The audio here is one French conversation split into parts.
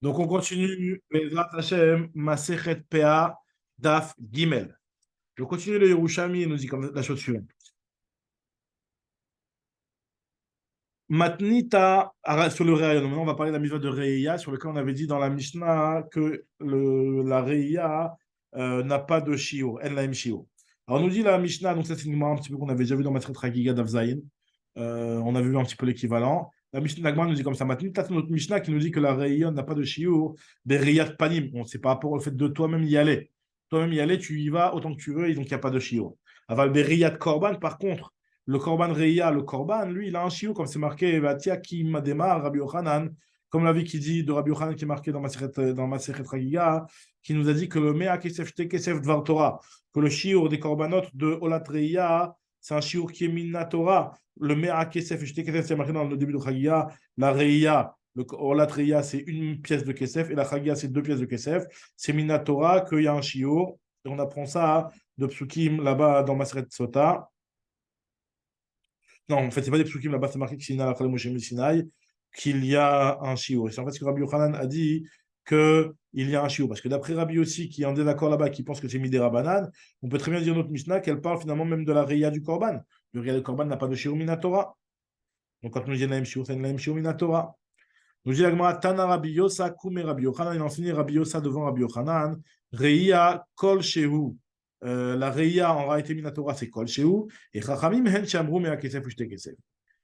Donc, on continue, Bezrat Hashem, Masechet PA, Daf Gimel. Je continue le Yerushalmi, il nous dit comme la chose suivante. Matnita, sur le Reya, maintenant on va parler de la mitzvah de Reya, sur lequel on avait dit dans la Mishnah que la Reya n'a pas de shiur, en laim shiur. Alors, on nous dit la Mishnah, donc ça c'est une Gemara un petit peu qu'on avait déjà vu dans Masechet Chagiga Daf Zayin. On a vu un petit peu l'équivalent. La Mishnah Nagman nous dit comme ça. Maintenant, tu as notre Mishnah qui nous dit que la Reya n'a pas de shiur, des Reyat Panim. On sait par rapport au fait de toi-même y aller. Toi-même y aller, tu y vas autant que tu veux, et donc il n'y a pas de shiur. Aval Beriyat Korban, par contre, le Korban Reya, le Korban, lui, il a un shiur, comme c'est marqué, Vatia qui madema Rabbi Yochanan, comme la vie qui dit de Rabbi Yochanan qui est marqué dans Masechet Chagiga, qui nous a dit que le Mea Kesef Shte Kesef Dvar Torah, que le shiur des Korbanot de Olat Reya, c'est un shiur qui est Minna Torah. Le Mea Kesef et Shte Kesef, c'est marqué dans le début de Chagiga. La Reya, le Olat Reya, c'est une pièce de Kesef, et la Chagiga, c'est deux pièces de Kesef. C'est Minna Torah qu'il y a un shiur. Et on apprend ça de Psukim là-bas dans Maseret Sota. Non, en fait, c'est pas des psukim là-bas, c'est marqué qu'il y a un shiur. Et c'est en fait ce que Rabbi Yochanan a dit qu'il y a un shiur. Parce que d'après Rabbi aussi, qui est en désaccord là-bas, qui pense que c'est Midera Banan, on peut très bien dire notre Mishnah qu'elle parle finalement même de la Reya du Korban. Le Reya du Korban n'a pas de shiur Minatora. Donc quand on nous dit Naim shiur, c'est une Naim shiur Minatora. Nous dit la Gemara, Tana Rabbi Yosa, Kume Rabbi Yochanan, il a enseigné Rabbi Yosa devant Rabbi Yochanan, Reya Kol Shehu. La Reya en réalité Minatora, c'est Kol Shehu. Et Chachamim Hen Shamru Mea Kesef Ushte Kesef.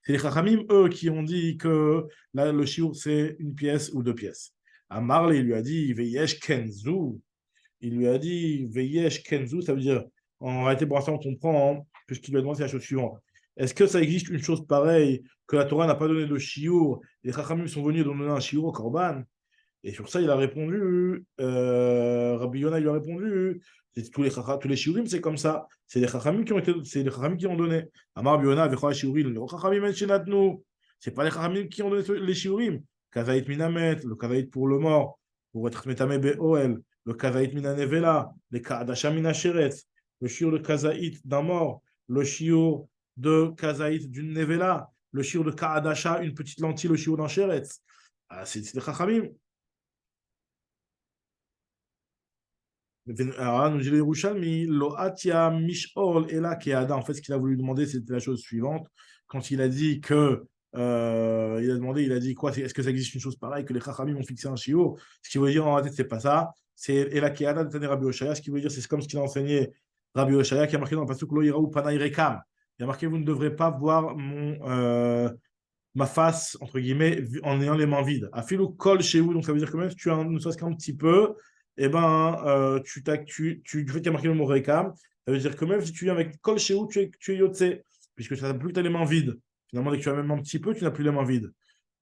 C'est les Chachamim, eux, qui ont dit que là, le shiur, c'est une pièce ou deux pièces. Amarle, il lui a dit, Veyesh Kenzu. Il lui a dit, Veyesh Kenzu, ça veut dire, en réalité, pour l'instant, on comprend, hein, puisqu'il lui a demandé la chose suivante. Est-ce que ça existe une chose pareille, que la Torah n'a pas donné de shiur, les Chachamim sont venus donner un shiur au Korban? Et sur ça, il a répondu, Rabbi Yonah, il lui a répondu, tous les shiurim, c'est comme ça. C'est les chachamim c'est les chachamim qui ont donné. Amar Rabbi Yonah, vechol shiurim, le chachamim en shenatnu. C'est pas les chachamim qui ont donné les shiurim. Kazaït minamet, le kazaït pour le mort, pour être metame be'oel, le kazaït minanevela, les kaadasha minasheret, le shiur de kazaït d'un mort, le shiur de kazaït d'une nevela, le shiur de kaadasha, une petite lentille, le shiur d'un sheret. Ah, c'est les chachamim. Alors, nous dit le Yerushalmi, Lo atia mishol ela keada. En fait, ce qu'il a voulu demander, c'était la chose suivante. Quand il a dit que, il a dit quoi? Est-ce que ça existe une chose pareille que les Chachamim ont fixé un shiur? Ce qui veut dire en réalité, c'est pas ça. C'est ela keada de Rabbi Oshaya. Ce qui veut dire, c'est comme ce qu'il a enseigné Rabbi Oshaya, qui a marqué dans le pasuk Lo yiraou panai rekam. Il a marqué, vous ne devrez pas voir ma face, entre guillemets, en ayant les mains vides. Afilu kol chez vous, donc ça veut dire que même si tu as ne serait-ce qu'un petit peu, eh ben, tu fais qu'il y a marqué le mot rekam, ça veut dire que même si tu viens avec kol chez vous, tu es yotse, puisque tu n'as plus que les mains vides. Finalement, dès que tu as même un petit peu, tu n'as plus les mains vides.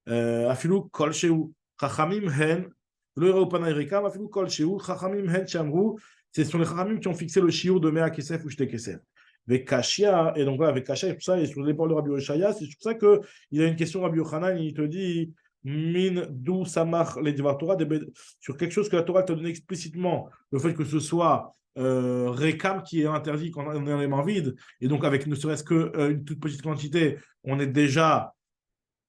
Afilu kol chez vous. Chachamim hen, le ira upanai rekam, afilu kol chez vous, chachamim hen chamru, ce sont les chachamim qui ont fixé le shiur de mea kesef ou shte kesef. Avec Kashia, et donc voilà, avec Kashia, et tout ça, et sur l'épaule de Rabbi Oshaya, c'est sur ça qu'il y a une question, Rabbi Yochanan, il te dit, min d'où samach les Dvar Torah, sur quelque chose que la Torah t'a donné explicitement, le fait que ce soit Rekam qui est interdit quand on a les mains vides, et donc avec ne serait-ce qu'une toute petite quantité, on est déjà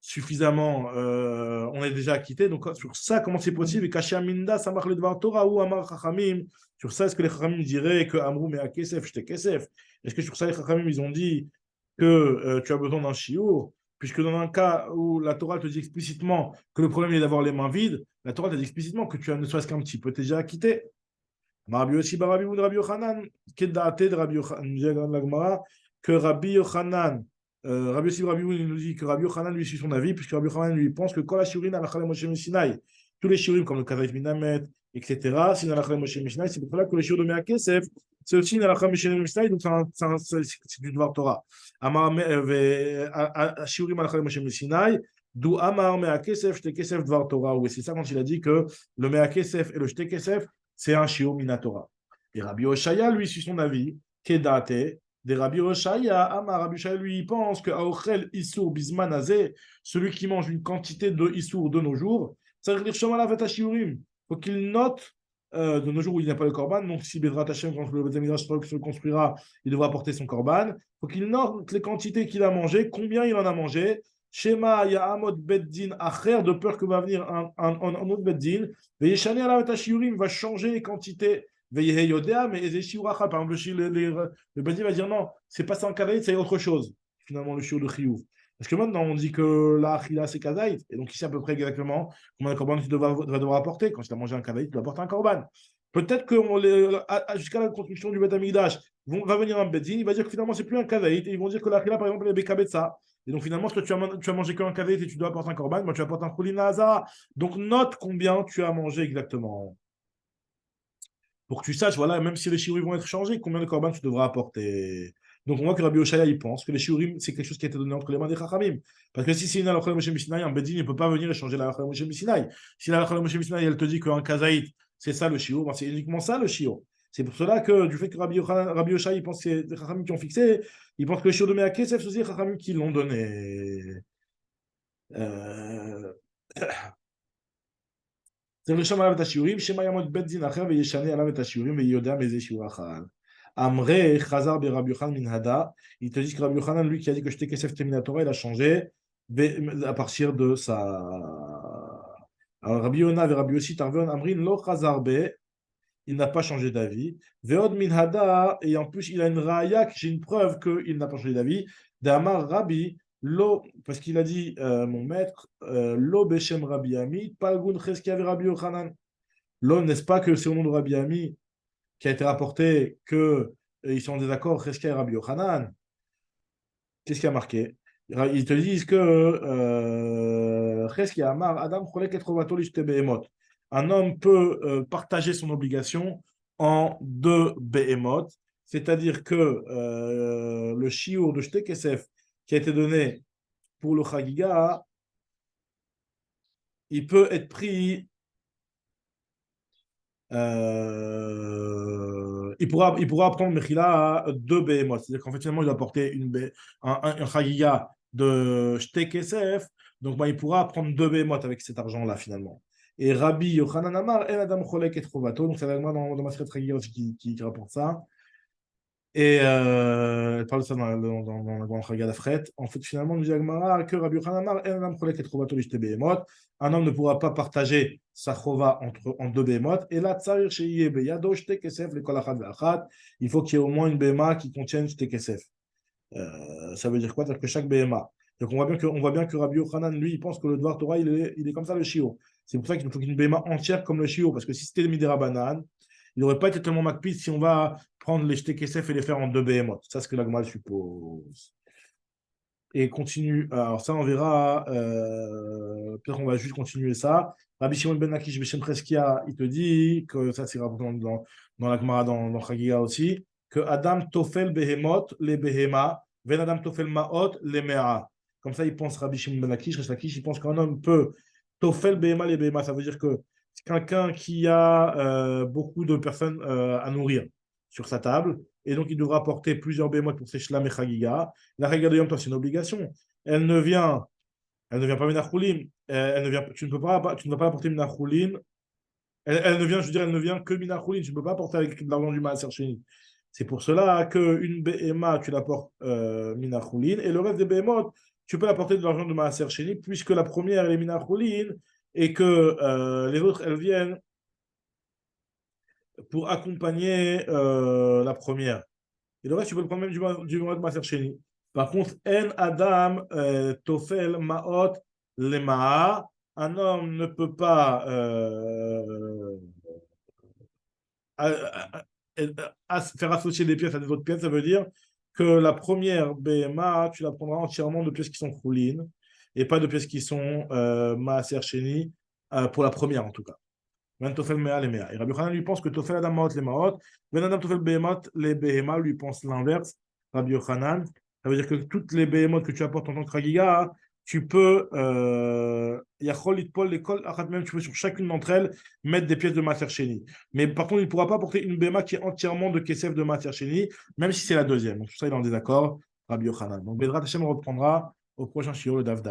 suffisamment, on est déjà acquitté. Donc sur ça, comment c'est possible? Et Kashia Minda, samach le Dvar Torah ou Amar Chachamim, sur ça, est-ce que les Chachamim diraient que Amrou mais à Kesef, j'étais Kesef? Est-ce que sur ça, les Chachamim, ils ont dit que tu as besoin d'un shiur? Puisque dans un cas où la Torah te dit explicitement que le problème est d'avoir les mains vides, la Torah te dit explicitement que tu as ne serait-ce qu'un petit peu déjà acquitté. Rabbi Yossi bar Rabbi Rabbi Yochanan, Kedate de Rabbi Yochanan, que Rabbi Yochanan, Rabbi Yossi bar Rabbi il nous dit que Rabbi Yochanan lui suit son avis, puisque Rabbi Yochanan lui pense que quand la shiurim a la Moshe Sinai, tous les shiurim comme le Kazayt Minamet, etc., c'est la Moshe Sinai, c'est pour cela que les shiurim de Mea Kesef, c'est aussi une halakha Moshe Sinai, donc c'est du Dvar Torah. Amar shiurim halakha Moshe Sinai, d'où Amar Mea Kesef, Shte Kesef Dvar Torah. Oui, c'est ça quand il a dit que le Mea Kesef et le Shte Kesef, c'est un shiur minatora. Et Rabbi Oshaya, lui, suit son avis, Kedate, des Rabbi Oshaya, Amar Rabbi Oshaya, lui, il pense que Aochel Issour Bismanazé, celui qui mange une quantité de Issour de nos jours, ça veut dire Shomala Veta Shiurim. Il faut qu'il note de nos jours où il n'y a pas le Korban, donc si Bezrat Hashem, quand le Betamidrash se construira, il devra porter son Korban. Il faut qu'il note les quantités qu'il a mangées, combien il en a mangé, Shema Ya'amot Beddin Acher, de peur que va venir un autre Beddin. Veyeshani Alav et Shiurim va changer les quantités. Veyehe Yodea, mais Eze Shiuracha. Par exemple, le Beddin va dire non, c'est pas ça en Kadaït, c'est autre chose. Finalement, le Shiur de Chiyuv. Parce que maintenant, on dit que la Achila, c'est Kadaït. Et donc, ici, à peu près exactement combien de korban tu vas devoir apporter. Quand tu as mangé un Kadaït, tu dois apporter un korban. Peut-être que jusqu'à la construction du Beth Amikdash, va venir un Beddin, il va dire que finalement, c'est plus un Kadaït. Et ils vont dire que la Achila, par exemple, est Bekabetsa. Et donc finalement, toi, tu as mangé qu'un kavét et tu dois apporter un korban, moi tu apportes un choulin hazara. Donc note combien tu as mangé exactement. Pour que tu saches, voilà, même si les shiurim vont être changés, combien de korban tu devras apporter. Donc on voit que Rabbi Oshaya, il pense que les shiurim, c'est quelque chose qui a été donné entre les mains des chachamim. Parce que si c'est une halakha Moshe Misinaï, un bedin ne peut pas venir et changer la halakha Moshe Misinaï. Si la halakha Moshe Misinaï, elle te dit qu'un kazaït, c'est ça le shiur, ben c'est uniquement ça le shiur. C'est pour cela que du fait que Rabbi Oshaya, il pense que c'est les chachamim qui ont fixé, il pense que le shiur de Mea Kesef, c'est aussi les chachamim qui l'ont donné. צריך לרשום עליו את השיעורים, שמא יעמוד בית דין אחר וישנה עליו את השיעורים ויודע מאיזה שיעור אכל. Amré, Chazar be Rabbi Yochanan min Hada, il te dit que Rabbi Yochanan, lui qui a dit que j'étais Kesef Terminatora, il a changé à partir de ça. Alors Rabbi Yona et Rabbi Yossi Tarveon Amrin, lo Chazar be, il n'a pas changé d'avis. Veod min Hada, et en plus il a une raya, j'ai une preuve qu'il n'a pas changé d'avis. D'Amar Rabbi, lo, parce qu'il a dit, mon maître, lo Beshem Rabbi Ami, Palgun Cheskia ve Rabbi Yochanan. Lo, n'est-ce pas que c'est au nom de Rabbi Ami qui a été rapporté qu'ils sont en désaccord, Cheskia et Rabbi Yochanan. Qu'est-ce qui a marqué? Ils te disent que Cheskia Amar, Adam Cholek et Trovato Lishte Behemot. Un homme peut partager son obligation en deux Behemot, c'est-à-dire que le shiur de Shte Kesef qui a été donné pour le Chagiga, il peut être pris. Il pourra prendre Mechila à deux Behemoth. C'est-à-dire qu'en fait, finalement, il doit porter un Chagiga de Shte Kesef. Donc, il pourra prendre deux Behemoth avec cet argent-là, finalement. Et Rabbi Yochanan Amar, El Adam Cholek et Trovato. Donc, c'est vraiment dans ma Chagiga aussi qui rapporte ça. Et elle parle de ça dans le Chagiga d'Afret. En fait, finalement, nous dit Agmara que Rabbi Yochanan Amar, El Adam Cholek et Trovato Lishte Behemoth. Un homme ne pourra pas partager sa chova en deux bémotes. Et là, il faut qu'il y ait au moins une béma qui contienne shte kesef. Ça veut dire quoi? C'est-à-dire que chaque béma. Donc on voit bien que Rabbi Yochanan, lui, il pense que le Dvar Torah, il est comme ça le shiur. C'est pour ça qu'il faut une béma entière comme le shiur. Parce que si c'était le midera banane, il n'aurait pas été tellement makpid si on va prendre les shte kesef et les faire en deux bémotes. Ça, c'est ce que l'Agmal suppose. Et continue. Alors ça, on verra. Peut-être on va juste continuer ça. Rabbi Shimon ben Akish Beshem Preskia, il te dit que ça, c'est rapporté dans la Gemara, dans Chagiga aussi, que Adam Tofel Behemot, les Behema, Ven Adam Tofel Maot, les Mea. Comme ça, il pense Rabbi Shimon ben Akish, il pense qu'un homme peut Tofel Behema, les Behema. Ça veut dire que c'est quelqu'un qui a beaucoup de personnes à nourrir sur sa table. Et donc, il devra apporter plusieurs bémotes pour ses shlam et chagiga. La chagiga de Yom Tov, c'est une obligation. Elle ne vient pas minachoulim. Tu ne vas pas apporter minachoulim. Elle ne vient, je veux dire, elle ne vient que minachoulim. Tu ne peux pas apporter avec de l'argent du maaser sheni. C'est pour cela qu'une béma, tu l'apportes minachoulim. Et le reste des bémotes, tu peux apporter de l'argent du maaser sheni, puisque la première, elle est minachoulim, et que les autres, elles viennent pour accompagner la première. Et le reste, tu peux le prendre même du mode Maser Sheni. Par contre, En Adam Tofel Maot Lema, un homme ne peut pas faire associer des pièces à des autres pièces. Ça veut dire que la première BMA, tu la prendras entièrement de pièces qui sont choulines et pas de pièces qui sont Maaser Sheni, pour la première en tout cas. Ben Tofel Mea les Mea. Et Rabbi Yochanan lui pense que Tofel Adam Maot les Maot, Ben Adam Tofel Behemot les Behema lui pense l'inverse. Rabbi Yochanan, ça veut dire que toutes les Behemot que tu apportes en tant que Chagiga, tu peux, Yachol Litpol l'école, même tu peux sur chacune d'entre elles mettre des pièces de Maaser Sheni. Mais par contre, il ne pourra pas porter une Behema qui est entièrement de Kesef de Maaser Sheni, même si c'est la deuxième. Donc tout ça, il est en désaccord, Rabbi Yochanan. Donc Bedrat Hashem reprendra au prochain shiur le Daf Dal.